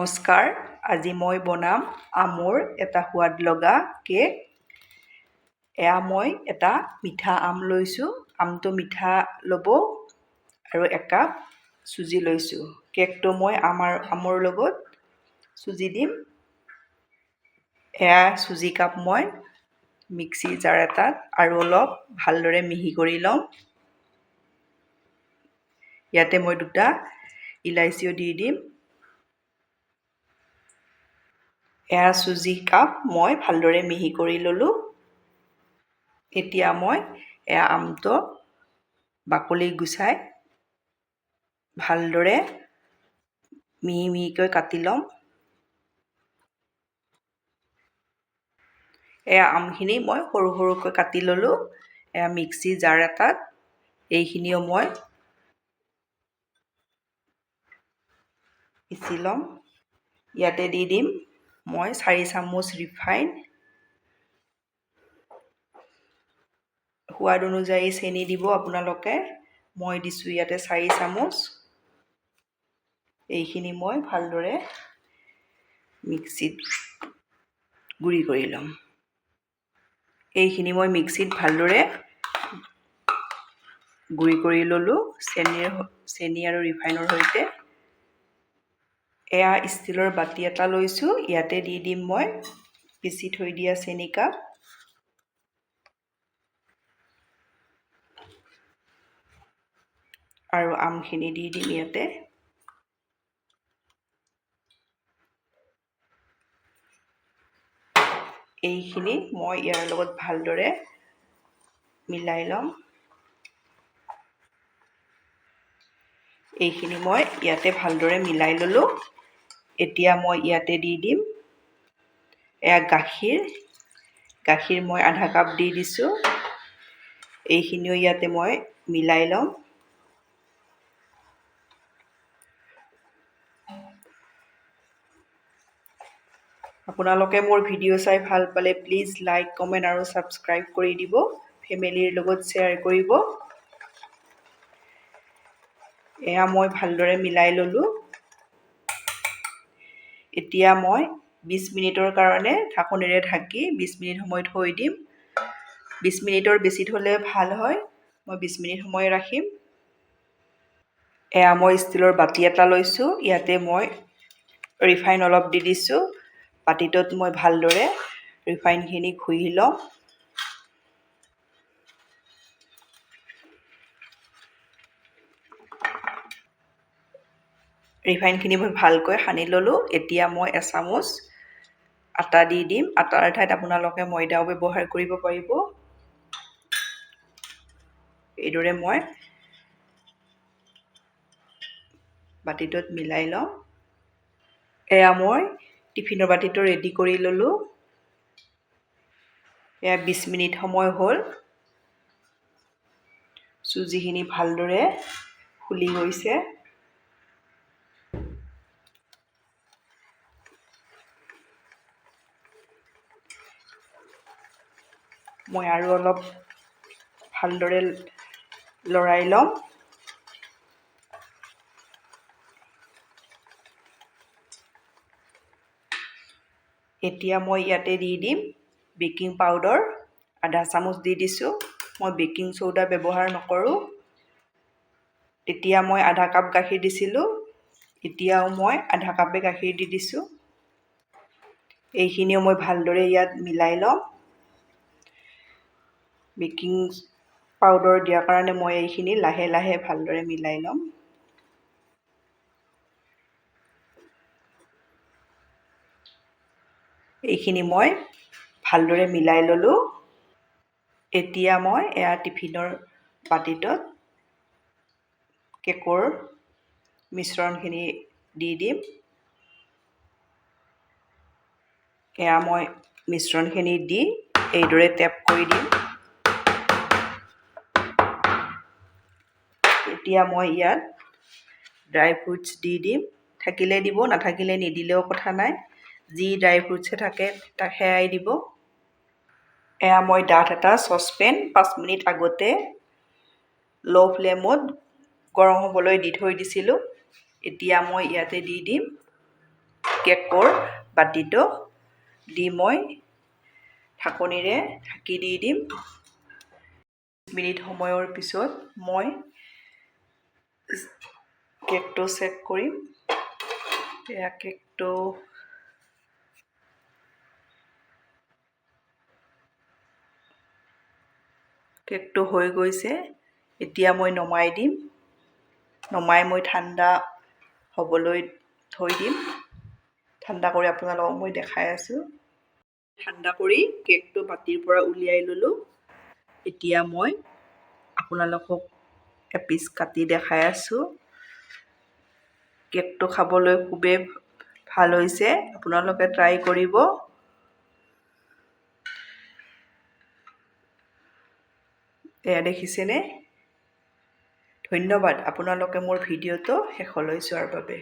নমস্কাৰ, আজি মই বনাম আমৰ এটা সোৱাদ লগা কেক। মই এটা মিঠা আম লৈছোঁ। আমটো মিঠা ল'ব আৰু একাপ চুজি লৈছোঁ। কেকটো মই আমৰ লগত চুজি দিম। চুজি কাপ মই মিক্সি জাৰ এটাত আৰু অলপ ভালদৰে মিহি কৰি ল'ম। ইয়াতে মই 2টা ইলাইচিও দি দিম। চুজি কাপ মই ভালদৰে মিহি কৰি ল'লোঁ। এতিয়া মই আমটো বাকলি গুচাই ভালদৰে মিহি মিহিকৈ কাটি ল'ম। আমখিনি মই সৰু সৰুকৈ কাটি ল'লোঁ। মিক্সি জাৰ এটাত এইখিনিও মই পিচি ল'ম। ইয়াতে দি দিম মই 4 চামুচ ৰিফাইন। সোৱাদ অনুযায়ী চেনি দিব আপোনালোকে। মই দিছোঁ ইয়াতে 4 চামুচ। এইখিনি মই ভালদৰে মিক্সিত গুড়ি কৰি ল'ম। এইখিনি মই মিক্সিত ভালদৰে গুড়ি কৰি ল'লোঁ চেনি আৰু ৰিফাইনৰ সৈতে। ষ্টীলৰ বাতি এটা লৈছোঁ। ইয়াতে দি দিম মই পিচি থৈ দিয়া চেনি কাপ। আৰু আমখিনি দি দিম ইয়াতে। এইখিনি মই ইয়াৰ লগত ভালদৰে মিলাই ল'ম। এইখিনি মই ইয়াতে ভালদৰে মিলাই ল'লোঁ। এতিয়া মই ইয়াতে দি দিম গাখীৰ মই আধা কাপ দি দিছোঁ। এইখিনিও ইয়াতে মই মিলাই ল'ম। আপোনালোকে মোৰ ভিডিঅ' চাই ভাল পালে প্লিজ লাইক, কমেণ্ট আৰু ছাবস্ক্ৰাইব কৰি দিব। ফেমিলিৰ লগত শ্বেয়াৰ কৰিব। মই ভালদৰে মিলাই ল'লোঁ। এতিয়া মই 20 মিনিটৰ কাৰণে ঢাকনিৰে ঢাকি 20 মিনিট সময় থৈ দিম। 20 মিনিটৰ বেছি থ'লে ভাল হয়। মই 20 মিনিট সময় ৰাখিম। মই ষ্টীলৰ বাতি এটা লৈছোঁ। ইয়াতে মই ৰিফাইন অলপ দি দিছোঁ। বাতিটোত মই ভালদৰে ৰিফাইনখিনি ঘঁহি ল'ম। ৰিফাইনখিনি মই ভালকৈ সানি ল'লোঁ। এতিয়া মই এচামুচ আটা দি দিম। আটাৰ ঠাইত আপোনালোকে ময়দাও ব্যৱহাৰ কৰিব পাৰিব। এইদৰে মই বাতিটোত মিলাই ল'ম। মই টিফিনৰ বাতিটো ৰেডি কৰি ল'লোঁ। 20 মিনিট সময় হ'ল। চুজিখিনি ভালদৰে ফুলি গৈছে। মই আৰু অলপ ভালদৰে লৰাই ল'ম। এতিয়া মই ইয়াতে দি দিম বেকিং পাউডাৰ আধা চামুচ দি দিছোঁ। মই বেকিং চ'ডা ব্যৱহাৰ নকৰোঁ। তেতিয়া মই আধা কাপ গাখীৰ দিছিলোঁ। এতিয়াও মই আধা কাপে গাখীৰ দি দিছোঁ। এইখিনিও মই ভালদৰে ইয়াত মিলাই ল'ম। বেকিং পাউডাৰ দিয়াৰ কাৰণে মই এইখিনি লাহে লাহে ভালদৰে মিলাই ল'ম। এইখিনি মই ভালদৰে মিলাই ল'লোঁ। এতিয়া মই টিফিনৰ বাতিটোত কেকৰ মিশ্ৰণখিনি দি দিম। মই মিশ্ৰণখিনি দি এইদৰে টেপ কৰি দিম। এতিয়া মই ইয়াত ড্ৰাই ফ্ৰুটছ দি দিম। থাকিলে দিব, নাথাকিলে নিদিলেও কথা নাই। যি ড্ৰাই ফ্ৰুটছে থাকে সেয়াই দিব। মই ডাঠ এটা চচপেন 5 মিনিট আগতে ল' ফ্লেমত গৰম হ'বলৈ দি থৈ দিছিলোঁ। এতিয়া মই ইয়াতে দি দিম কেকৰ বাতিটো দি মই ঢাকনিৰে ঢাকি দি দিম। 20 মিনিট সময়ৰ পিছত মই কেকটো চেক কৰিম। এয়া কেকটো হৈ গৈছে। এতিয়া মই নমাই দিম। নমাই মই ঠাণ্ডা হ'বলৈ থৈ দিম। ঠাণ্ডা কৰি আপোনালোকক মই দেখাই আছোঁ। ঠাণ্ডা কৰি কেকটো বাতিৰ পৰা উলিয়াই ল'লোঁ। এতিয়া মই আপোনালোকক এপিচ কাটি দেখাই আছোঁ। কেকটো খাবলৈ খুবেই ভাল হৈছে। আপোনালোকে ট্ৰাই কৰিব। এয়া দেখিছেনে? ধন্যবাদ আপোনালোকে মোৰ ভিডিঅ'টো শেষলৈ চোৱাৰ বাবে।